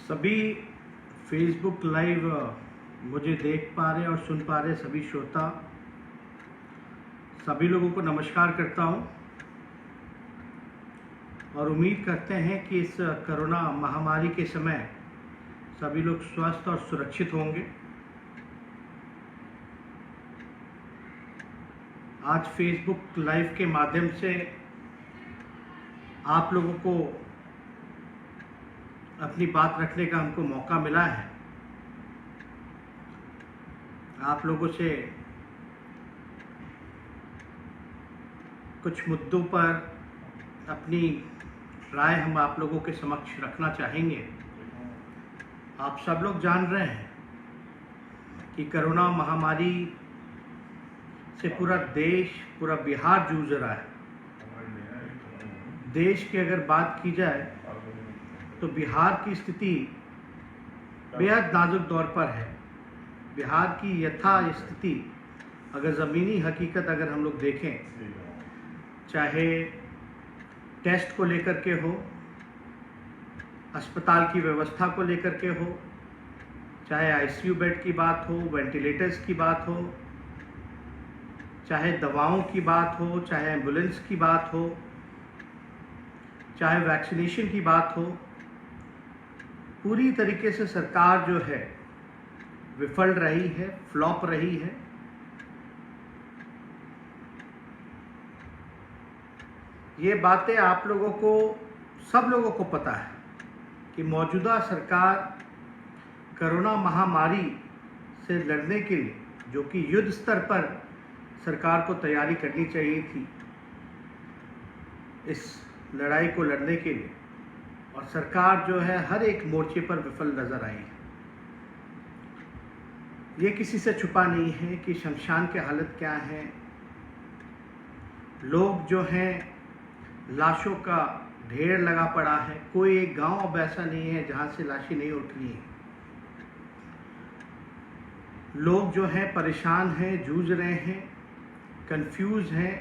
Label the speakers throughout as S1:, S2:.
S1: सभी Facebook live मुझे देख पा रहे और सुन पा रहे सभी श्रोता, सभी लोगों को नमस्कार करता हूं और उम्मीद करते हैं कि इस कोरोना महामारी के समय सभी लोग स्वस्थ और सुरक्षित होंगे। आज फेसबुक लाइव के माध्यम से आप लोगों को अपनी बात रखने का हमको मौका मिला है। आप लोगों से कुछ मुद्दों पर अपनी राय हम आप लोगों के समक्ष रखना चाहेंगे। आप सब लोग जान रहे हैं कि कोरोना महामारी से पूरा देश, पूरा बिहार जूझ रहा है। देश की अगर बात की जाए तो बिहार की स्थिति बेहद नाजुक दौर पर है। बिहार की यथा स्थिति अगर ज़मीनी हकीकत अगर हम लोग देखें, चाहे टेस्ट को लेकर के हो, अस्पताल की व्यवस्था को लेकर के हो, चाहे आईसीयू बेड की बात हो, वेंटिलेटर्स की बात हो, चाहे दवाओं की बात हो, चाहे एम्बुलेंस की बात हो, चाहे वैक्सीनेशन की बात हो, पूरी तरीके से सरकार जो है विफल रही है, फ्लॉप रही है। ये बातें आप लोगों को, सब लोगों को पता है कि मौजूदा सरकार कोरोना महामारी से लड़ने के लिए, जो कि युद्ध स्तर पर सरकार को तैयारी करनी चाहिए थी इस लड़ाई को लड़ने के लिए, और सरकार जो है हर एक मोर्चे पर विफल नजर आई है। ये किसी से छुपा नहीं है कि शमशान की हालत क्या है। लोग जो हैं, लाशों का ढेर लगा पड़ा है। कोई एक गांव अब ऐसा नहीं है जहां से लाशें नहीं उठ रही हैं। लोग जो हैं परेशान हैं, जूझ रहे हैं, कंफ्यूज हैं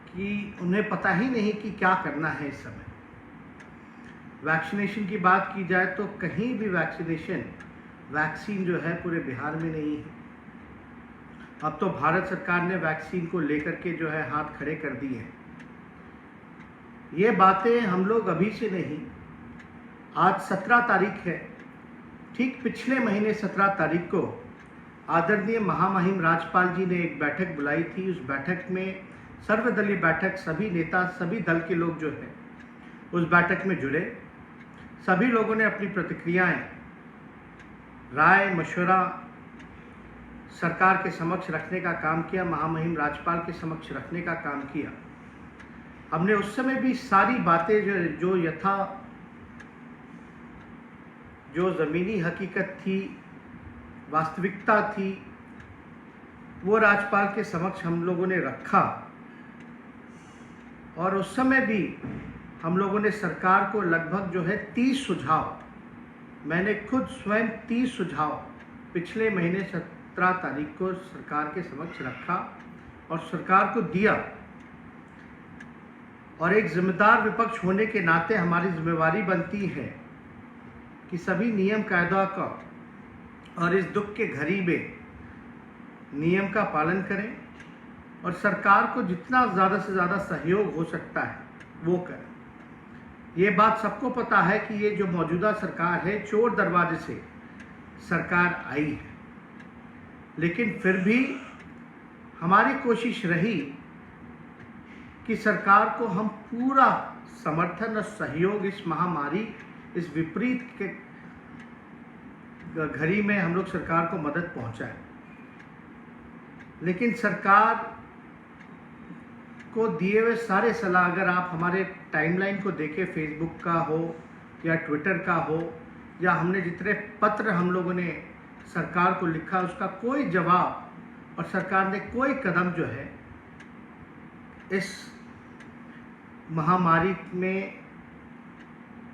S1: कि उन्हें पता ही नहीं कि क्या करना है इस समय। वैक्सीनेशन की बात की जाए तो कहीं भी वैक्सीन जो है पूरे बिहार में नहीं है। अब तो भारत सरकार ने वैक्सीन को लेकर के जो है हाथ खड़े कर दिए हैं। ये बातें हम लोग अभी से नहीं, आज 17 तारीख है, ठीक पिछले महीने 17 तारीख को आदरणीय महामहिम राज्यपाल जी ने एक बैठक बुलाई थी। उस बैठक में सर्वदलीय बैठक, सभी नेता, सभी दल के लोग जो है उस बैठक में जुड़े। सभी लोगों ने अपनी प्रतिक्रियाएं, राय, मशवरा सरकार के समक्ष रखने का काम किया, महामहिम राज्यपाल के समक्ष रखने का काम किया। हमने उस समय भी सारी बातें जो ज़मीनी हकीकत थी, वास्तविकता थी, वो राज्यपाल के समक्ष हम लोगों ने रखा। और उस समय भी हम लोगों ने सरकार को लगभग जो है 30 सुझाव, मैंने खुद स्वयं 30 सुझाव पिछले महीने 17 तारीख को सरकार के समक्ष रखा और सरकार को दिया। और एक जिम्मेदार विपक्ष होने के नाते हमारी जिम्मेवारी बनती है कि सभी नियम कायदा का और इस दुख के घड़ी में नियम का पालन करें और सरकार को जितना ज़्यादा से ज़्यादा सहयोग हो सकता है वो करें। ये बात सबको पता है कि ये जो मौजूदा सरकार है, चोर दरवाजे से सरकार आई है, लेकिन फिर भी हमारी कोशिश रही कि सरकार को हम पूरा समर्थन और सहयोग इस महामारी, इस विपरीत के घड़ी में हम लोग सरकार को मदद पहुंचाएं। लेकिन सरकार को दिए हुए सारे सलाह, अगर आप हमारे टाइमलाइन को देखें, फेसबुक का हो या ट्विटर का हो, या हमने जितने पत्र हम लोगों ने सरकार को लिखा, उसका कोई जवाब और सरकार ने कोई कदम जो है इस महामारी में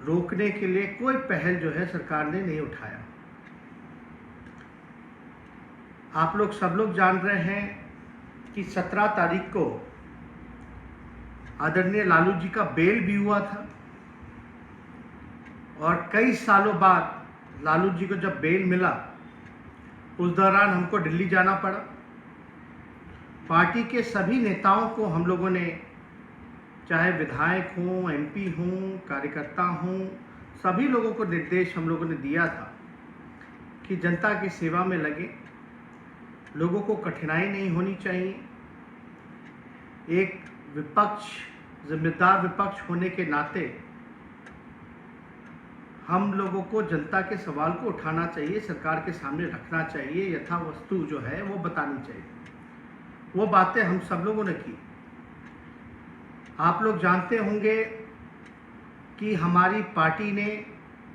S1: रोकने के लिए कोई पहल जो है सरकार ने नहीं उठाया। आप लोग सब लोग जान रहे हैं कि 17 तारीख को आदरणीय लालू जी का बेल भी हुआ था। और कई सालों बाद लालू जी को जब बेल मिला, उस दौरान हमको दिल्ली जाना पड़ा। पार्टी के सभी नेताओं को हम लोगों ने, चाहे विधायक हों, एमपी हों, कार्यकर्ता हों, सभी लोगों को निर्देश हम लोगों ने दिया था कि जनता की सेवा में लगे, लोगों को कठिनाई नहीं होनी चाहिए। एक विपक्ष, जिम्मेदार विपक्ष होने के नाते हम लोगों को जनता के सवाल को उठाना चाहिए, सरकार के सामने रखना चाहिए, यथा वस्तु जो है वो बतानी चाहिए। वो बातें हम सब लोगों ने की। आप लोग जानते होंगे कि हमारी पार्टी ने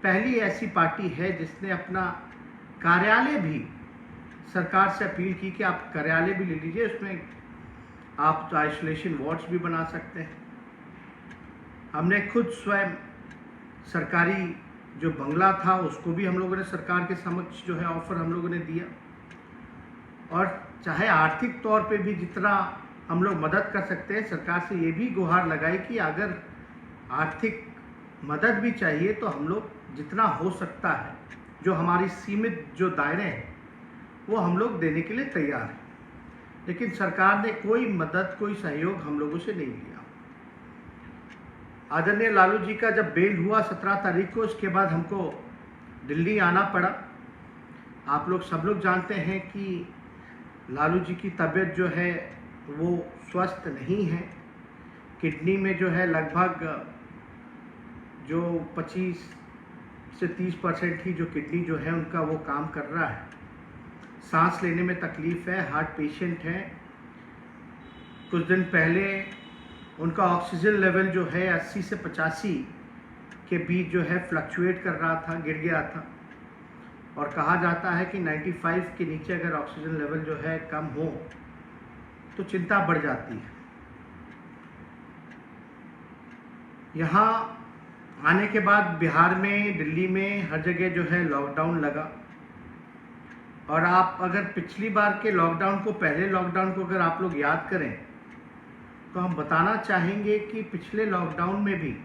S1: पहली ऐसी पार्टी है जिसने अपना कार्यालय भी सरकार से अपील की कि आप कार्यालय भी ले लीजिए, उसमें आप तो आइसोलेशन वार्ड्स भी बना सकते हैं। हमने खुद स्वयं सरकारी जो बंगला था उसको भी हम लोगों ने सरकार के समक्ष जो है ऑफर हम लोगों ने दिया। और चाहे आर्थिक तौर पे भी जितना हम लोग मदद कर सकते हैं, सरकार से ये भी गुहार लगाई कि अगर आर्थिक मदद भी चाहिए तो हम लोग जितना हो सकता है, जो हमारी सीमित जो दायरे हैं, वो हम लोग देने के लिए तैयार हैं। लेकिन सरकार ने कोई मदद, कोई सहयोग हम लोगों से नहीं लिया। आदरणीय लालू जी का जब बेल हुआ 17 तारीख को, उसके बाद हमको दिल्ली आना पड़ा। आप लोग सब लोग जानते हैं कि लालू जी की तबीयत जो है वो स्वस्थ नहीं है। किडनी में जो है लगभग जो 25 से 30% ही जो किडनी जो है उनका वो काम कर रहा है। सांस लेने में तकलीफ है, हार्ट पेशेंट है। कुछ दिन पहले उनका ऑक्सीजन लेवल जो है 80 से 85 के बीच जो है फ्लक्चुएट कर रहा था, गिर गया था। और कहा जाता है कि 95 के नीचे अगर ऑक्सीजन लेवल जो है कम हो तो चिंता बढ़ जाती है। यहाँ आने के बाद बिहार में, दिल्ली में हर जगह जो है लॉकडाउन लगा। और आप अगर पिछली बार के लॉकडाउन को, पहले लॉकडाउन को अगर आप लोग याद करें तो हम बताना चाहेंगे कि पिछले लॉकडाउन में भी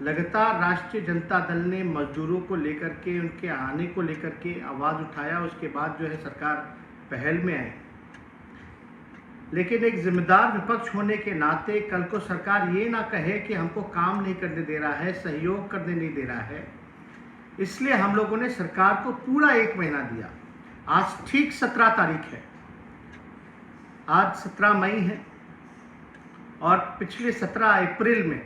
S1: लगातार राष्ट्रीय जनता दल ने मजदूरों को लेकर के, उनके आने को लेकर के आवाज़ उठाया। उसके बाद जो है सरकार पहल में आई। लेकिन एक जिम्मेदार विपक्ष होने के नाते कल को सरकार ये ना कहे कि हमको काम नहीं करने दे रहा है, सहयोग करने नहीं दे रहा है, इसलिए हम लोगों ने सरकार को पूरा 1 महीना दिया। आज ठीक 17 तारीख है, आज 17 मई है और पिछले 17 अप्रैल में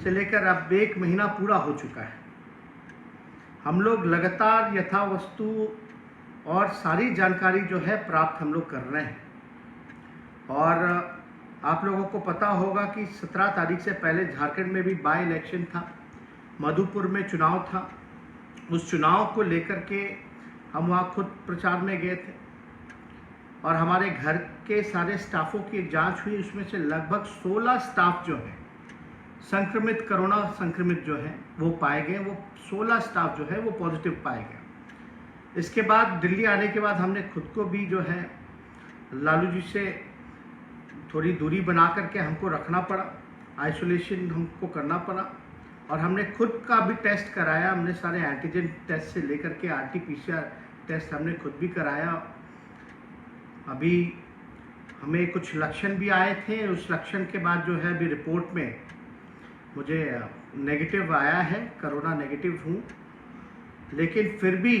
S1: से लेकर अब 1 महीना पूरा हो चुका है। हम लोग लगातार यथा वस्तु और सारी जानकारी जो है प्राप्त हम लोग कर रहे हैं। और आप लोगों को पता होगा कि 17 तारीख से पहले झारखंड में भी बाई इलेक्शन था, मधुपुर में चुनाव था। उस चुनाव को लेकर के हम वहाँ खुद प्रचार में गए थे और हमारे घर के सारे स्टाफों की एक जांच हुई। उसमें से लगभग 16 स्टाफ जो हैं संक्रमित, कोरोना संक्रमित जो हैं वो पाए गए। वो 16 स्टाफ जो है वो पॉजिटिव पाए गए। इसके बाद दिल्ली आने के बाद हमने खुद को भी जो है लालू जी से थोड़ी दूरी बना करके हमको रखना पड़ा, आइसोलेशन हमको करना पड़ा। और हमने खुद का भी टेस्ट कराया। हमने सारे एंटीजन टेस्ट से लेकर के RT-PCR टेस्ट हमने खुद भी कराया। अभी हमें कुछ लक्षण भी आए थे, उस लक्षण के बाद जो है अभी रिपोर्ट में मुझे नेगेटिव आया है, कोरोना नेगेटिव हूँ। लेकिन फिर भी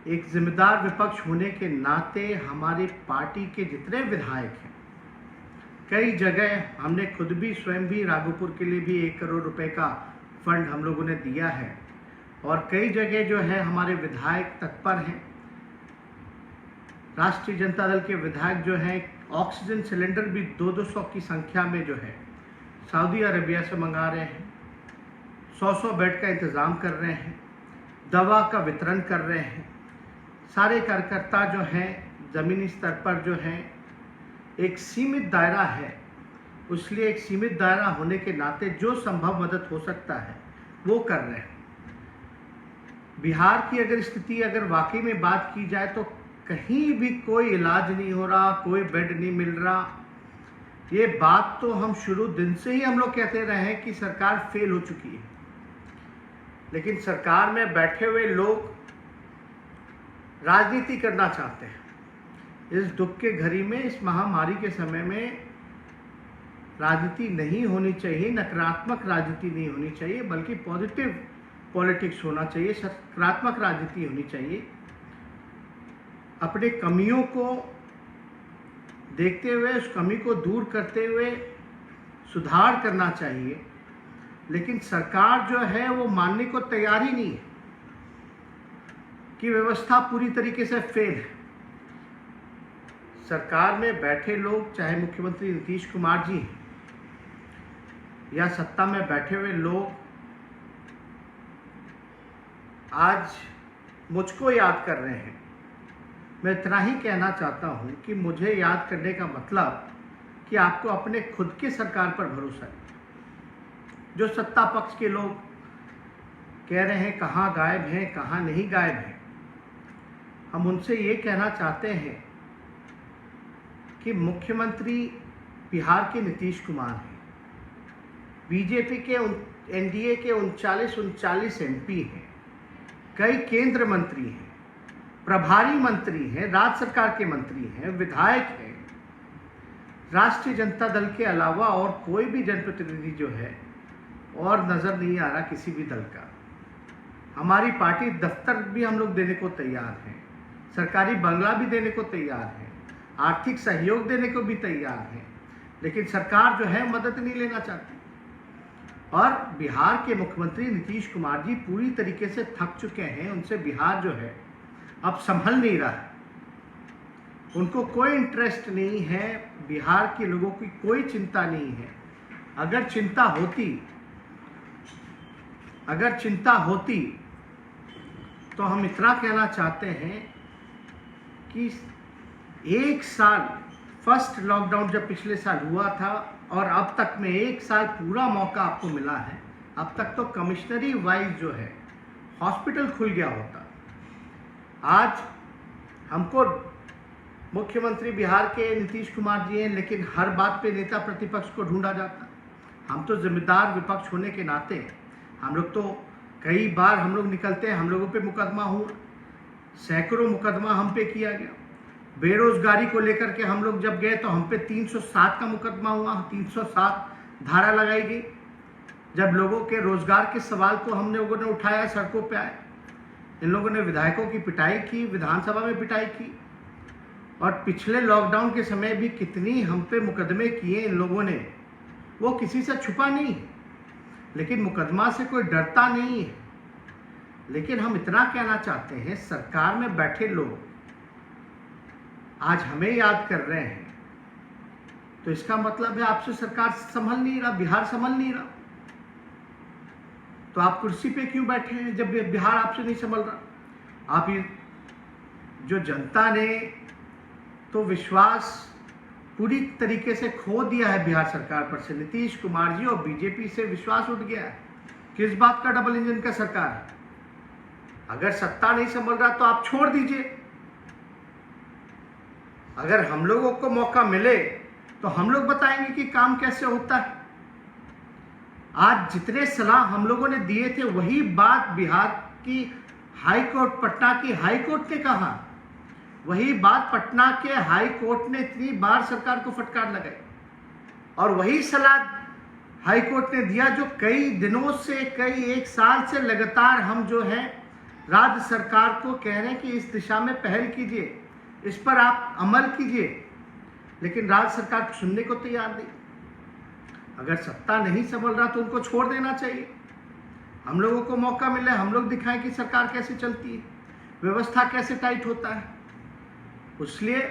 S1: एक जिम्मेदार विपक्ष होने के नाते हमारी पार्टी के जितने विधायक हैं, कई जगह हमने खुद भी स्वयं भी राघोपुर के लिए भी 1 करोड़ रुपए का फंड हम लोगों ने दिया है। और कई जगह जो है हमारे विधायक तत्पर हैं। राष्ट्रीय जनता दल के विधायक जो हैं ऑक्सीजन सिलेंडर भी 200 की संख्या में जो है सऊदी अरेबिया से मंगा रहे हैं, 100 बेड का इंतज़ाम कर रहे हैं, दवा का वितरण कर रहे हैं। सारे कार्यकर्ता जो हैं ज़मीनी स्तर पर जो हैं, एक सीमित दायरा है, इसलिए एक सीमित दायरा होने के नाते जो संभव मदद हो सकता है वो कर रहे हैं। बिहार की अगर स्थिति अगर वाकई में बात की जाए तो कहीं भी कोई इलाज नहीं हो रहा, कोई बेड नहीं मिल रहा। ये बात तो हम शुरू दिन से ही हम लोग कहते रहे हैं कि सरकार फेल हो चुकी है। लेकिन सरकार में बैठे हुए लोग राजनीति करना चाहते हैं। इस दुख के घड़ी में, इस महामारी के समय में राजनीति नहीं होनी चाहिए, नकारात्मक राजनीति नहीं होनी चाहिए, बल्कि पॉजिटिव पॉलिटिक्स होना चाहिए, सकारात्मक राजनीति होनी चाहिए। अपने कमियों को देखते हुए, उस कमी को दूर करते हुए सुधार करना चाहिए। लेकिन सरकार जो है वो मानने को तैयार ही नहीं है कि व्यवस्था पूरी तरीके से फेल है। सरकार में बैठे लोग, चाहे मुख्यमंत्री नीतीश कुमार जी हैं या सत्ता में बैठे हुए लोग, आज मुझको याद कर रहे हैं। मैं इतना ही कहना चाहता हूं कि मुझे याद करने का मतलब कि आपको अपने खुद के सरकार पर भरोसा है। जो सत्ता पक्ष के लोग कह रहे हैं कहाँ गायब हैं, कहाँ नहीं गायब हैं, हम उनसे ये कहना चाहते हैं कि मुख्यमंत्री बिहार के नीतीश कुमार हैं, बीजेपी के एनडीए के 39 एमपी हैं, कई केंद्र मंत्री हैं, प्रभारी मंत्री हैं, राज्य सरकार के मंत्री हैं, विधायक हैं। राष्ट्रीय जनता दल के अलावा और कोई भी जनप्रतिनिधि जो है और नज़र नहीं आ रहा किसी भी दल का। हमारी पार्टी दफ्तर भी हम लोग देने को तैयार हैं, सरकारी बंगला भी देने को तैयार है, आर्थिक सहयोग देने को भी तैयार है, लेकिन सरकार जो है मदद नहीं लेना चाहती। और बिहार के मुख्यमंत्री नीतीश कुमार जी पूरी तरीके से थक चुके हैं। उनसे बिहार जो है अब संभल नहीं रहा है। उनको कोई इंटरेस्ट नहीं है, बिहार के लोगों की कोई चिंता नहीं है। अगर चिंता होती तो हम इतना कहना चाहते हैं कि एक साल, फर्स्ट लॉकडाउन जब पिछले साल हुआ था और अब तक में एक साल पूरा मौका आपको मिला है। अब तक तो कमिश्नरी वाइज जो है हॉस्पिटल खुल गया होता। आज हमको मुख्यमंत्री बिहार के नीतीश कुमार जी हैं, लेकिन हर बात पे नेता प्रतिपक्ष को ढूंढा जाता। हम तो जिम्मेदार विपक्ष होने के नाते हम लोग तो कई बार हम लोग निकलते हैं, हम लोगों पे मुकदमा हुआ, सैकड़ों मुकदमा हम पे किया गया। बेरोजगारी को लेकर के हम लोग जब गए तो हम पे 307 का मुकदमा हुआ, 307 धारा लगाई गई। जब लोगों के रोजगार के सवाल को हम लोगों ने उठाया, सड़कों पे आए, इन लोगों ने विधायकों की पिटाई की, विधानसभा में पिटाई की। और पिछले लॉकडाउन के समय भी कितनी हम पे मुकदमे किए इन लोगों ने, वो किसी से छुपा नहीं। लेकिन मुकदमा से कोई डरता नहीं है। लेकिन हम इतना कहना चाहते हैं, सरकार में बैठे लोग आज हमें याद कर रहे हैं, तो इसका मतलब है आपसे सरकार संभल नहीं रहा, बिहार संभल नहीं रहा। तो आप कुर्सी पे क्यों बैठे हैं जब बिहार आपसे नहीं संभल रहा? आप ये जो जनता ने तो विश्वास पूरी तरीके से खो दिया है बिहार सरकार पर से। नीतीश कुमार जी और बीजेपी से विश्वास उठ गया है। किस बात का डबल इंजन का सरकार है? अगर सत्ता नहीं संभल रहा तो आप छोड़ दीजिए। अगर हम लोगों को मौका मिले तो हम लोग बताएंगे कि काम कैसे होता है। आज जितने सलाह हम लोगों ने दिए थे वही बात बिहार की हाई कोर्ट, पटना की हाई कोर्ट ने कहा। वही बात पटना के हाई कोर्ट ने इतनी बार सरकार को फटकार लगाई, और वही सलाह हाई कोर्ट ने दिया जो कई दिनों से, कई एक साल से लगातार हम जो है राज्य सरकार को कह रहे हैं कि इस दिशा में पहल कीजिए, इस पर आप अमल कीजिए। लेकिन राज्य सरकार सुनने को तैयार नहीं। अगर सत्ता नहीं संभल रहा तो उनको छोड़ देना चाहिए। हम लोगों को मौका मिले, हम लोग दिखाएं कि सरकार कैसे चलती है, व्यवस्था कैसे टाइट होता है। इसलिए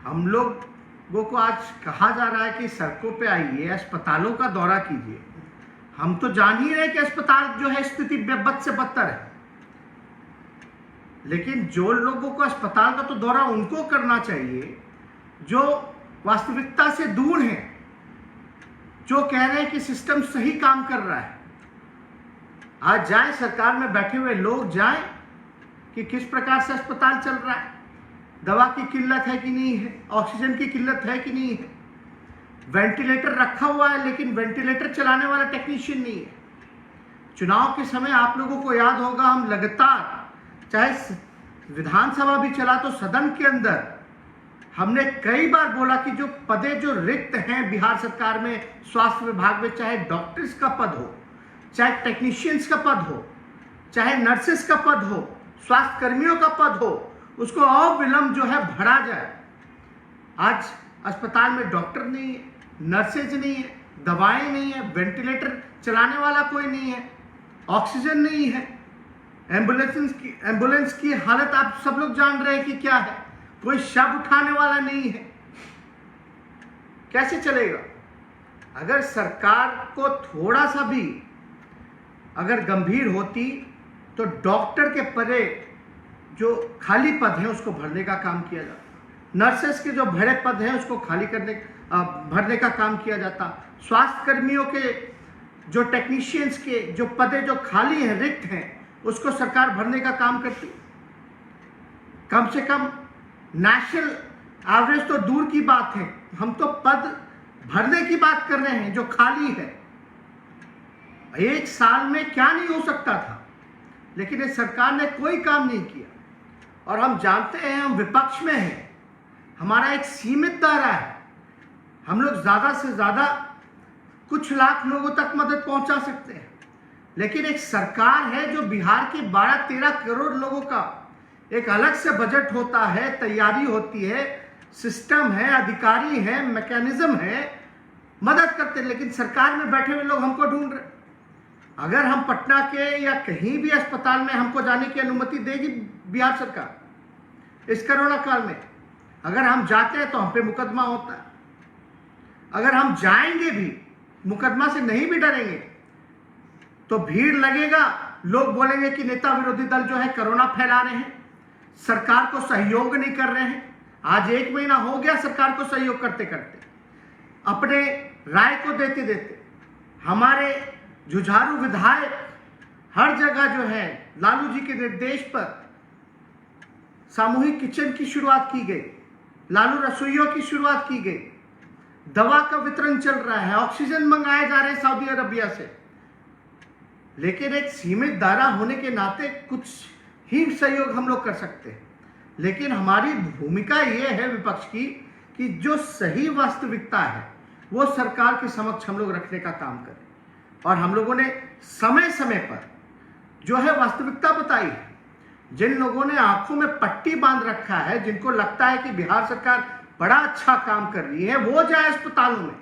S1: हम लोगों को आज कहा जा रहा है कि सड़कों पे आइए, अस्पतालों का दौरा कीजिए। हम तो जान ही रहे कि अस्पताल जो है स्थिति बद से बदतर है, लेकिन जो लोगों को अस्पताल का तो दौरा उनको करना चाहिए जो वास्तविकता से दूर हैं, जो कह रहे हैं कि सिस्टम सही काम कर रहा है। आज जाएं, सरकार में बैठे हुए लोग जाएं कि किस प्रकार से अस्पताल चल रहा है, दवा की किल्लत है कि नहीं है, ऑक्सीजन की किल्लत है कि नहीं है, वेंटिलेटर रखा हुआ है लेकिन वेंटिलेटर चलाने वाला टेक्नीशियन नहीं है, चुनाव के समय आप लोगों को याद होगा, हम लगातार, चाहे विधानसभा भी चला तो सदन के अंदर हमने कई बार बोला कि जो पदे जो रिक्त हैं बिहार सरकार में, स्वास्थ्य विभाग में, चाहे डॉक्टर्स का पद हो, चाहे टेक्नीशियंस का पद हो, चाहे नर्सेस का पद हो, स्वास्थ्य कर्मियों का पद हो, उसको अविलंब जो है भरा जाए। आज अस्पताल में डॉक्टर नहीं है, नर्सेज नहीं है, दवाएं नहीं है, वेंटिलेटर चलाने वाला कोई नहीं है, ऑक्सीजन नहीं है, एम्बुलेंस की हालत आप सब लोग जान रहे हैं कि क्या है, कोई शव उठाने वाला नहीं है। कैसे चलेगा? अगर सरकार को थोड़ा सा भी अगर गंभीर होती तो डॉक्टर के पदे जो खाली पद हैं उसको भरने का काम किया जाता, नर्सेस के जो भरे पद हैं उसको भरने का काम किया जाता, स्वास्थ्य कर्मियों के जो टेक्नीशियंस के जो पदे जो खाली हैं, रिक्त हैं, उसको सरकार भरने का काम करती। कम से कम नेशनल एवरेज तो दूर की बात है, हम तो पद भरने की बात कर रहे हैं जो खाली है। एक साल में क्या नहीं हो सकता था, लेकिन इस सरकार ने कोई काम नहीं किया। और हम जानते हैं हम विपक्ष में हैं, हमारा एक सीमित दायरा है, हम लोग ज़्यादा से ज़्यादा कुछ लाख लोगों तक मदद पहुंचा सकते हैं, लेकिन एक सरकार है जो बिहार के 12-13 करोड़ लोगों का एक अलग से बजट होता है, तैयारी होती है, सिस्टम है, अधिकारी है, मैकेनिज्म है, मदद करते हैं, लेकिन सरकार में बैठे हुए लोग हमको ढूंढ रहे। अगर हम पटना के या कहीं भी अस्पताल में हमको जाने की अनुमति देगी बिहार सरकार इस कोरोना काल में, अगर हम जाते हैं तो हम पे मुकदमा होता है। अगर हम जाएंगे भी, मुकदमा से नहीं भी डरेंगे तो भीड़ लगेगा, लोग बोलेंगे कि नेता विरोधी दल जो है कोरोना फैला रहे हैं, सरकार को सहयोग नहीं कर रहे हैं। आज 1 महीना हो गया सरकार को सहयोग करते करते, अपने राय को देते देते। हमारे जुझारू विधायक हर जगह जो है लालू जी के निर्देश पर सामूहिक किचन की शुरुआत की गई, लालू रसोइयों की शुरुआत की गई, दवा का वितरण चल रहा है, ऑक्सीजन मंगाए जा रहे हैं सऊदी अरबिया से। लेकिन एक सीमित दायरा होने के नाते कुछ ही सहयोग हम लोग कर सकते हैं, लेकिन हमारी भूमिका ये है विपक्ष की कि जो सही वास्तविकता है वो सरकार के समक्ष हम लोग रखने का काम करें। और हम लोगों ने समय समय पर जो है वास्तविकता बताई है। जिन लोगों ने आंखों में पट्टी बांध रखा है, जिनको लगता है कि बिहार सरकार बड़ा अच्छा काम कर रही है, वो जाए अस्पतालों में,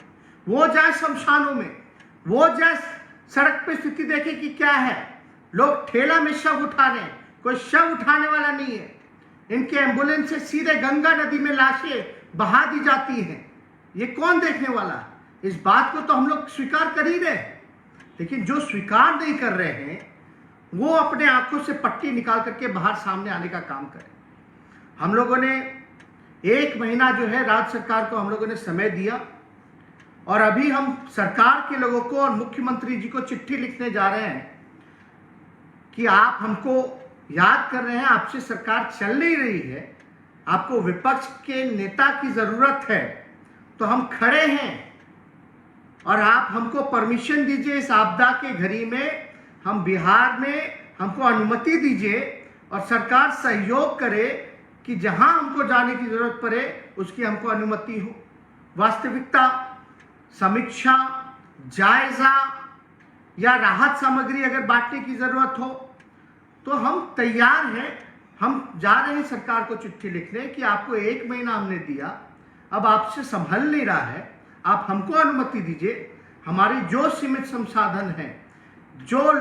S1: वो जाए शमशानों में, वो जाए सड़क पे स्थिति देखे कि क्या है। लोग ठेला में शव उठा रहे हैं, कोई शव उठाने वाला नहीं है। इनके एम्बुलेंस से सीधे गंगा नदी में लाशें बहा दी जाती हैं। ये कौन देखने वाला है? इस बात को तो हम लोग स्वीकार कर ही रहे हैं, लेकिन जो स्वीकार नहीं कर रहे हैं वो अपने आंखों से पट्टी निकाल करके बाहर सामने आने का काम करें। हम लोगों ने 1 महीना जो है राज्य सरकार को हम लोगों ने समय दिया, और अभी हम सरकार के लोगों को और मुख्यमंत्री जी को चिट्ठी लिखने जा रहे हैं कि आप हमको याद कर रहे हैं, आपसे सरकार चल नहीं रही है, आपको विपक्ष के नेता की जरूरत है, तो हम खड़े हैं और आप हमको परमिशन दीजिए इस आपदा के घड़ी में, हम बिहार में हमको अनुमति दीजिए और सरकार सहयोग करे कि जहां हमको जाने की जरूरत पड़े उसकी हमको अनुमति हो। वास्तविकता, समीक्षा, जायजा या राहत सामग्री अगर बांटने की जरूरत हो तो हम तैयार हैं। हम जा रहे हैं सरकार को चिट्ठी लिखने कि आपको 1 महीना हमने दिया, अब आपसे संभल नहीं रहा है, आप हमको अनुमति दीजिए, हमारी जो सीमित संसाधन है, जो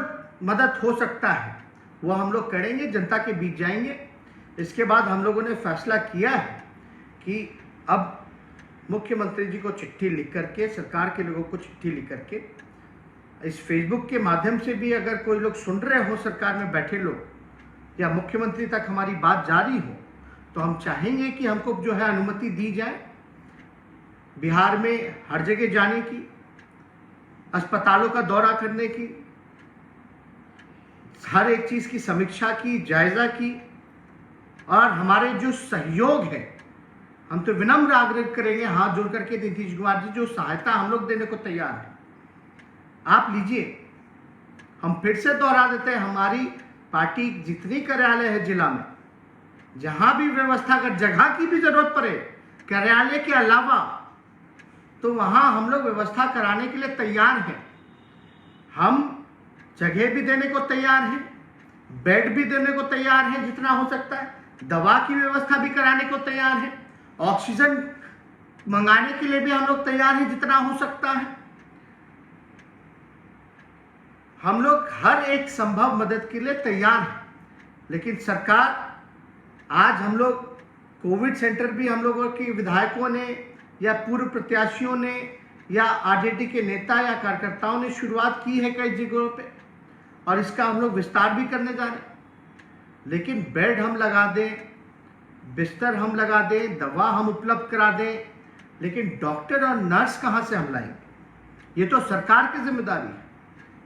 S1: मदद हो सकता है वो हम लोग करेंगे, जनता के बीच जाएंगे। इसके बाद हम लोगों ने फैसला किया है कि अब मुख्यमंत्री जी को चिट्ठी लिख करके, सरकार के लोगों को चिट्ठी लिख करके, इस फेसबुक के माध्यम से भी अगर कोई लोग सुन रहे हो, सरकार में बैठे लोग, या मुख्यमंत्री तक हमारी बात जारी हो, तो हम चाहेंगे कि हमको जो है अनुमति दी जाए बिहार में हर जगह जाने की, अस्पतालों का दौरा करने की, हर एक चीज़ की समीक्षा की, जायजा की। और हमारे जो सहयोग है, हम तो विनम्र आग्रह करेंगे हाथ जोड़ करके, नीतीश कुमार जी जो सहायता हम लोग देने को तैयार हैं, आप लीजिए। हम फिर से दोहरा देते हैं, हमारी पार्टी जितनी कार्यालय है जिला में, जहां भी व्यवस्था, अगर जगह की भी जरूरत पड़े कार्यालय के अलावा, तो वहां हम लोग व्यवस्था कराने के लिए तैयार हैं। हम जगह भी देने को तैयार हैं, बेड भी देने को तैयार हैं जितना हो सकता है, दवा की व्यवस्था भी कराने को तैयार है, ऑक्सीजन मंगाने के लिए भी हम लोग तैयार हैं जितना हो सकता है। हम लोग हर एक संभव मदद के लिए तैयार हैं। लेकिन सरकार, आज हम लोग कोविड सेंटर भी हम लोगों की विधायकों ने या पूर्व प्रत्याशियों ने या आरजेडी के नेता या कार्यकर्ताओं ने शुरुआत की है कई जगहों पे, और इसका हम लोग विस्तार भी करने जा रहे हैं। लेकिन बेड हम लगा दें, बिस्तर हम लगा दें, दवा हम उपलब्ध करा दें, लेकिन डॉक्टर और नर्स कहाँ से हम लाएंगे? ये तो सरकार की जिम्मेदारी है।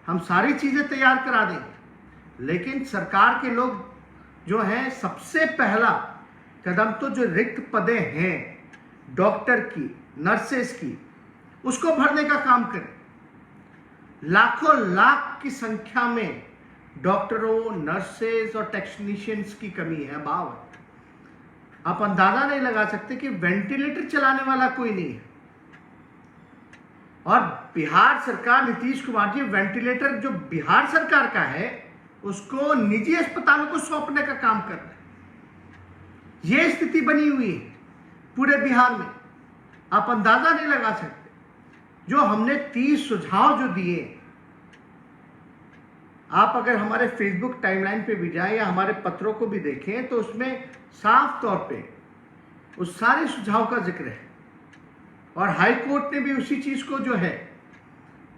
S1: हम सारी चीज़ें तैयार करा देंगे, लेकिन सरकार के लोग जो हैं, सबसे पहला कदम तो जो रिक्त पदें हैं डॉक्टर की, नर्सेस की, उसको भरने का काम करें। लाखों लाख की संख्या में डॉक्टरों, नर्सेस और टेक्नीशियंस की कमी है, अभाव है। आप अंदाजा नहीं लगा सकते कि वेंटिलेटर चलाने वाला कोई नहीं है। और बिहार सरकार, नीतीश कुमार जी, वेंटिलेटर जो बिहार सरकार का है उसको निजी अस्पतालों को सौंपने का काम कर रहे हैं। यह स्थिति बनी हुई है पूरे बिहार में, आप अंदाजा नहीं लगा सकते। जो हमने 30 सुझाव जो दिए, आप अगर हमारे फेसबुक टाइमलाइन पे भी जाएं या हमारे पत्रों को भी देखें, तो उसमें साफ तौर पे उस सारे सुझाव का जिक्र है। और हाई कोर्ट ने भी उसी चीज को जो है,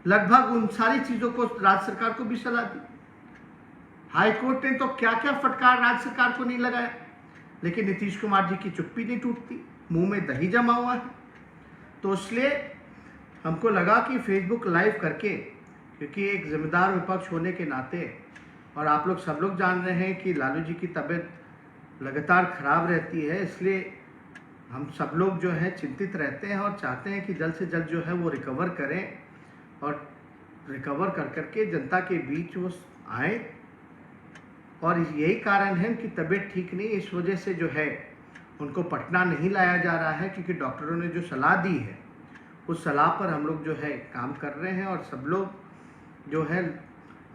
S1: लगभग उन सारी चीजों को राज्य सरकार को भी सलाह दी। हाई कोर्ट ने तो क्या क्या फटकार राज्य सरकार को नहीं लगाया, लेकिन नीतीश कुमार जी की चुप्पी नहीं टूटती, मुंह में दही जमा हुआ है। तो इसलिए हमको लगा कि फेसबुक लाइव करके, क्योंकि एक जिम्मेदार विपक्ष होने के नाते, और आप लोग सब लोग जान रहे हैं कि लालू जी की तबीयत लगातार खराब रहती है, इसलिए हम सब लोग जो है चिंतित रहते हैं और चाहते हैं कि जल्द से जल्द जो है वो रिकवर करें, और रिकवर कर करके जनता के बीच वो आए। और यही कारण है कि तबीयत ठीक नहीं, इस वजह से जो है उनको पटना नहीं लाया जा रहा है, क्योंकि डॉक्टरों ने जो सलाह दी है उस सलाह पर हम लोग जो है काम कर रहे हैं। और सब लोग जो है,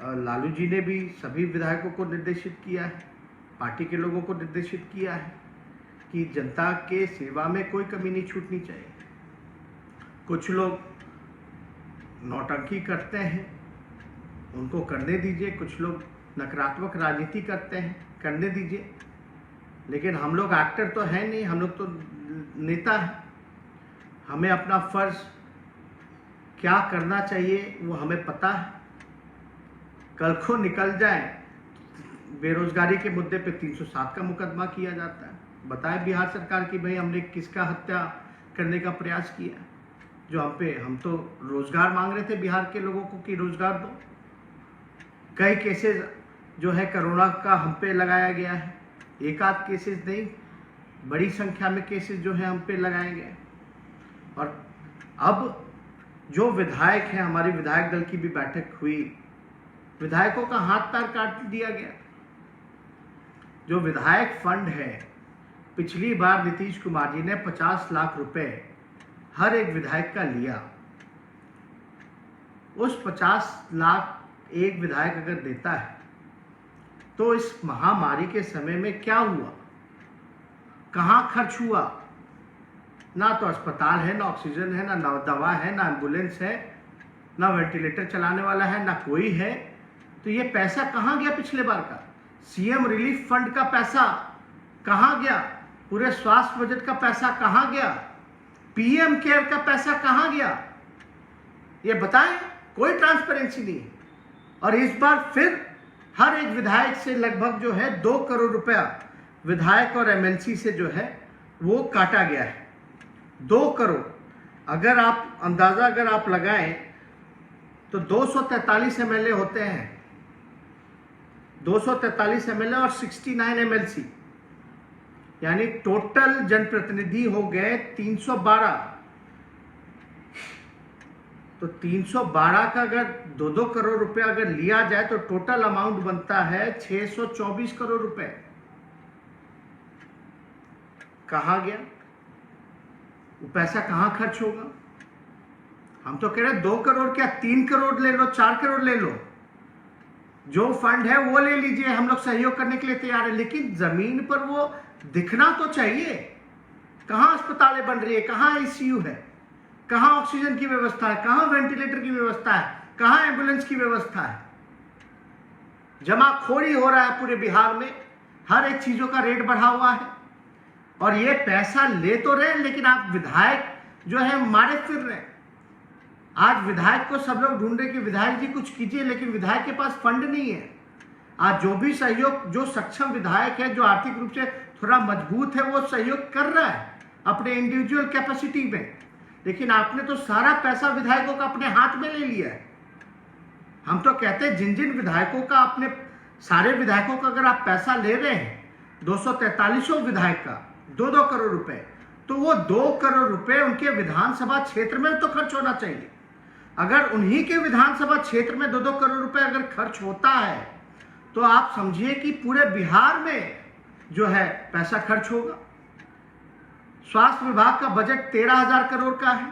S1: लालू जी ने भी सभी विधायकों को निर्देशित किया है, पार्टी के लोगों को निर्देशित किया है कि जनता के सेवा में कोई कमी नहीं छूटनी चाहिए। कुछ लोग नौटंकी करते हैं, उनको करने दीजिए। कुछ लोग नकारात्मक राजनीति करते हैं, करने दीजिए। लेकिन हम लोग एक्टर तो है नहीं, हम लोग तो नेता हैं। हमें अपना फर्ज क्या करना चाहिए वो हमें पता है। कल को निकल जाए, बेरोजगारी के मुद्दे पे 307 का मुकदमा किया जाता है। बताए बिहार सरकार की भाई हमने किसका हत्या करने का प्रयास किया, जो हम तो रोजगार मांग रहे थे बिहार के लोगों को कि रोजगार दो। कई केसेस जो है कोरोना का हम पे लगाया गया है, एक आध केसेस नहीं, बड़ी संख्या में केसेस जो है हम पे लगाए गए। और अब जो विधायक हैं, हमारी विधायक दल की भी बैठक हुई, विधायकों का हाथ पैर काट दिया गया। जो विधायक फंड है, पिछली बार नीतीश कुमार जी ने 50 लाख रुपए हर एक विधायक का लिया। उस 50 लाख एक विधायक अगर देता है तो इस महामारी के समय में क्या हुआ, कहां खर्च हुआ? ना तो अस्पताल है, ना ऑक्सीजन है, ना दवा है, ना एम्बुलेंस है, ना वेंटिलेटर चलाने वाला है, ना कोई है। तो ये पैसा कहां गया पिछले बार का? सीएम रिलीफ फंड का पैसा कहां गया? पूरे स्वास्थ्य बजट का पैसा कहां गया? पीएम केयर का पैसा कहां गया? ये बताएं, कोई ट्रांसपेरेंसी नहीं है। और इस बार फिर हर एक विधायक से लगभग जो है 2 करोड़ रुपया विधायक और एमएलसी से जो है वो काटा गया है। 2 करोड़, अगर आप अंदाजा अगर आप लगाएं तो 243 एमएलए होते हैं, 243 एमएलए और 69 एमएलसी, यानी टोटल जनप्रतिनिधि हो गए 312। तो 312 का अगर 2-2 करोड़ रुपए अगर लिया जाए तो टोटल अमाउंट बनता है 624 करोड़ रुपए। कहाँ गया वो पैसा, कहाँ खर्च होगा? हम तो कह रहे हैं 2 करोड़ क्या 3 करोड़ ले लो, 4 करोड़ ले लो, जो फंड है वो ले लीजिए, हम लोग सहयोग करने के लिए तैयार है, लेकिन जमीन पर वो दिखना तो चाहिए। कहाँ अस्पतालें बन रही है, कहाँ आईसीयू है, कहाँ ऑक्सीजन की व्यवस्था है, कहाँ वेंटिलेटर की व्यवस्था है, कहाँ एम्बुलेंस की व्यवस्था है? जमाखोरी हो रहा है पूरे बिहार में, हर एक चीजों का रेट बढ़ा हुआ है और ये पैसा ले तो रहे हैं, लेकिन आप विधायक जो है मारे फिर रहे हैं। आज विधायक को सब लोग ढूंढ रहे कि विधायक जी कुछ कीजिए, लेकिन विधायक के पास फंड नहीं है। आज जो भी सहयोग, जो सक्षम विधायक है, जो आर्थिक रूप से थोड़ा मजबूत है, वो सहयोग कर रहा है अपने इंडिविजुअल कैपेसिटी में, लेकिन आपने तो सारा पैसा विधायकों का अपने हाथ में ले लिया है। हम तो कहते हैं जिन जिन विधायकों का, अपने सारे विधायकों का अगर आप पैसा ले रहे हैं, 243 विधायक का 2-2 करोड़ रुपए, तो वो 2 करोड़ रुपए उनके विधानसभा क्षेत्र में तो खर्च होना चाहिए। अगर उन्हीं के विधानसभा क्षेत्र में 2-2 करोड़ रुपए अगर खर्च होता है तो आप समझिए कि पूरे बिहार में जो है पैसा खर्च होगा। स्वास्थ्य विभाग का बजट 13,000 करोड़ का है।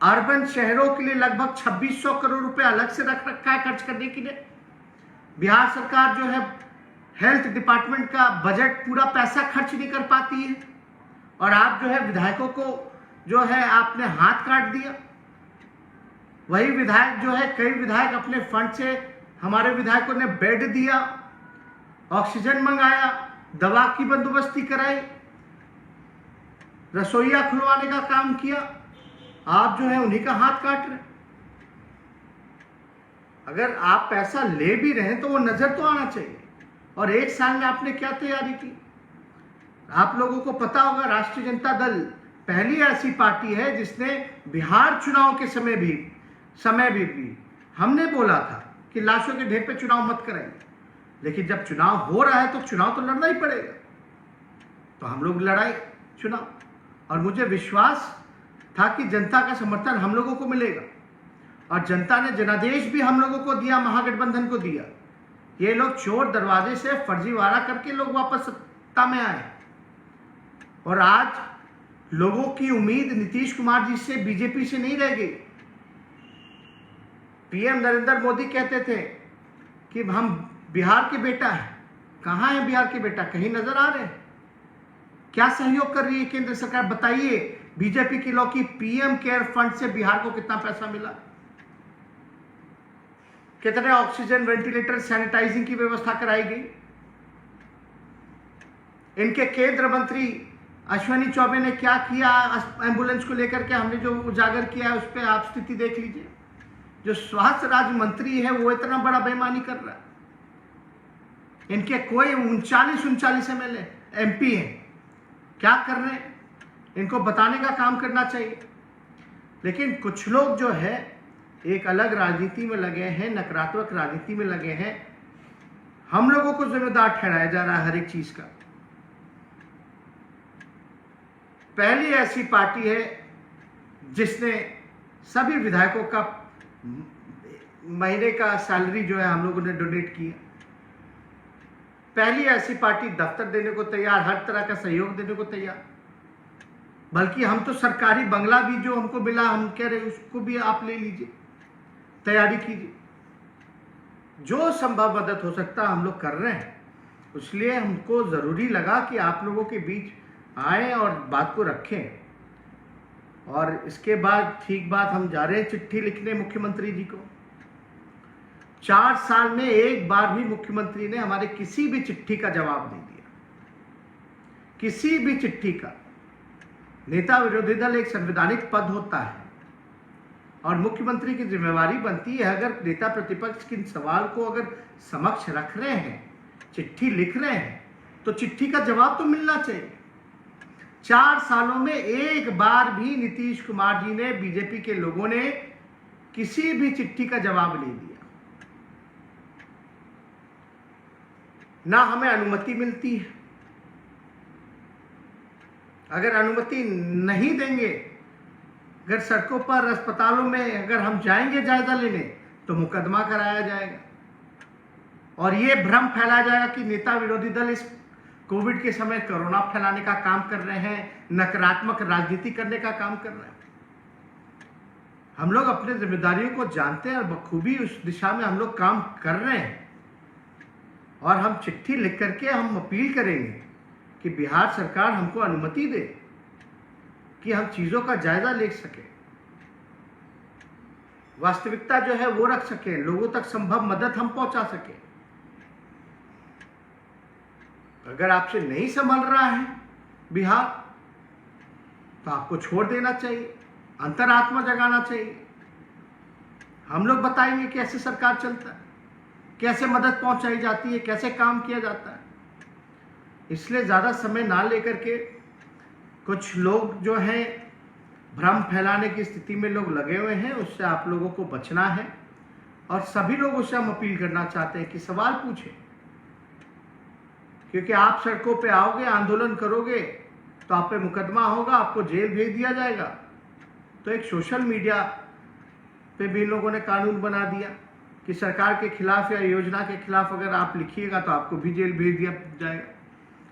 S1: अर्बन शहरों के लिए लगभग 2600 करोड़ रुपए अलग से रख रखा है खर्च करने के लिए। बिहार सरकार जो है हेल्थ डिपार्टमेंट का बजट पूरा पैसा खर्च नहीं कर पाती है, और आप जो है विधायकों को जो है आपने हाथ काट दिया। वही विधायक जो है, कई विधायक अपने फंड से, हमारे विधायकों ने बेड दिया, ऑक्सीजन मंगाया, दवा की बंदोबस्ती कराई, रसोईया खुलवाने का काम किया। आप जो है उन्हीं का हाथ काट रहे। अगर आप पैसा ले भी रहे हैं तो वो नजर तो आना चाहिए। और एक साल में आपने क्या तैयारी की? आप लोगों को पता होगा, राष्ट्रीय जनता दल पहली ऐसी पार्टी है जिसने बिहार चुनाव के समय भी हमने बोला था कि लाशों के ढेर पे चुनाव मत कराइए, लेकिन जब चुनाव हो रहा है तो चुनाव तो लड़ना ही पड़ेगा। तो हम लोग लड़ाई चुनाव, और मुझे विश्वास था कि जनता का समर्थन हम लोगों को मिलेगा, और जनता ने जनादेश भी हम लोगों को दिया, महागठबंधन को दिया। ये लोग चोर दरवाजे से फर्जीवाड़ा करके लोग वापस सत्ता में आए, और आज लोगों की उम्मीद नीतीश कुमार जी से, बीजेपी से नहीं रह गई। पीएम नरेंद्र मोदी कहते थे कि हम बिहार के बेटा हैं। कहाँ है बिहार के बेटा? कहीं नजर आ रहे हैं? क्या सहयोग कर रही है केंद्र सरकार? बताइए बीजेपी के लोग की पीएम केयर फंड से बिहार को कितना पैसा मिला, कितने ऑक्सीजन, वेंटिलेटर, सैनिटाइजिंग की व्यवस्था कराई गई। इनके केंद्र मंत्री अश्विनी चौबे ने क्या किया एम्बुलेंस को लेकर के, हमने जो उजागर किया है उस पर आप स्थिति देख लीजिए। जो स्वास्थ्य राज्य मंत्री है वो इतना बड़ा बेईमानी कर रहा है। इनके कोई 39 एमएलए एमपी हैं, क्या कर रहे हैं? इनको बताने का काम करना चाहिए। लेकिन कुछ लोग जो है एक अलग राजनीति में लगे हैं, नकारात्मक राजनीति में लगे हैं। हम लोगों को जिम्मेदार ठहराया जा रहा है हर एक चीज का। पहली ऐसी पार्टी है जिसने सभी विधायकों का महीने का सैलरी जो है हम लोगों ने डोनेट किया। पहली ऐसी पार्टी दफ्तर देने को तैयार, हर तरह का सहयोग देने को तैयार। बल्कि हम तो सरकारी बंगला भी जो हमको मिला, हम कह रहे उसको भी आप ले लीजिए, तैयारी कीजिए। जो संभव मदद हो सकता हम लोग कर रहे हैं। इसलिए हमको जरूरी लगा कि आप लोगों के बीच आए और बात को रखें। और इसके बाद ठीक बात, हम जा रहे हैं चिट्ठी लिखने मुख्यमंत्री जी को। 4 साल में एक बार भी मुख्यमंत्री ने हमारे किसी भी चिट्ठी का जवाब नहीं दिया, किसी भी चिट्ठी का। नेता विरोधी दल एक संवैधानिक पद होता है और मुख्यमंत्री की जिम्मेवारी बनती है, अगर नेता प्रतिपक्ष के सवाल को अगर समक्ष रख रहे हैं, चिट्ठी लिख रहे हैं, तो चिट्ठी का जवाब तो मिलना चाहिए। 4 सालों में एक बार भी नीतीश कुमार जी ने, बीजेपी के लोगों ने किसी भी चिट्ठी का जवाब नहीं दिया। ना हमें अनुमति मिलती है। अगर अनुमति नहीं देंगे, अगर सड़कों पर अस्पतालों में अगर हम जाएंगे जायजा लेने तो मुकदमा कराया जाएगा और ये भ्रम फैलाया जाएगा कि नेता विरोधी दल इस कोविड के समय कोरोना फैलाने का काम कर रहे हैं, नकारात्मक राजनीति करने का काम कर रहे हैं। हम लोग अपने जिम्मेदारियों को जानते हैं और बखूबी उस दिशा में हम लोग काम कर रहे हैं और हम चिट्ठी लिख करके हम अपील करेंगे कि बिहार सरकार हमको अनुमति दे कि हम चीज़ों का जायजा ले सके, वास्तविकता जो है वो रख सके, लोगों तक संभव मदद हम पहुंचा सके। अगर आपसे नहीं संभल रहा है बिहार तो आपको छोड़ देना चाहिए, अंतरात्मा जगाना चाहिए। हम लोग बताएंगे कैसे सरकार चलता है, कैसे मदद पहुंचाई जाती है, कैसे काम किया जाता है। इसलिए ज़्यादा समय ना लेकर के कुछ लोग जो हैं भ्रम फैलाने की स्थिति में लोग लगे हुए हैं, उससे आप लोगों को बचना है और सभी लोगों से हम अपील करना चाहते हैं कि सवाल पूछें, क्योंकि आप सड़कों पे आओगे, आंदोलन करोगे तो आप पे मुकदमा होगा, आपको जेल भेज दिया जाएगा। तो एक सोशल मीडिया पे भी इन लोगों ने कानून बना दिया कि सरकार के खिलाफ या योजना के खिलाफ अगर आप लिखिएगा तो आपको भी जेल भेज दिया जाएगा,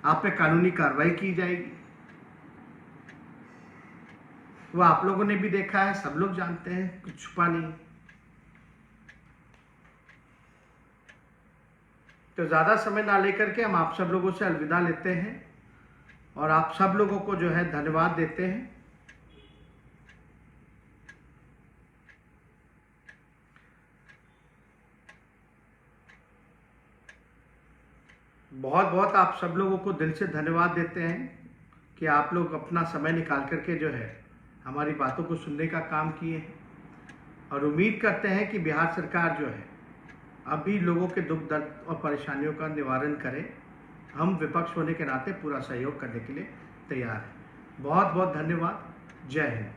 S1: आप पे कानूनी कार्रवाई की जाएगी। वो आप लोगों ने भी देखा है, सब लोग जानते हैं, कुछ छुपा नहीं। तो ज़्यादा समय ना लेकर के हम आप सब लोगों से अलविदा लेते हैं और आप सब लोगों को जो है धन्यवाद देते हैं। बहुत बहुत आप सब लोगों को दिल से धन्यवाद देते हैं कि आप लोग अपना समय निकाल करके जो है हमारी बातों को सुनने का काम किए हैं और उम्मीद करते हैं कि बिहार सरकार जो है अभी लोगों के दुख दर्द और परेशानियों का निवारण करे। हम विपक्ष होने के नाते पूरा सहयोग करने के लिए तैयार हैं। बहुत बहुत धन्यवाद। जय हिंद।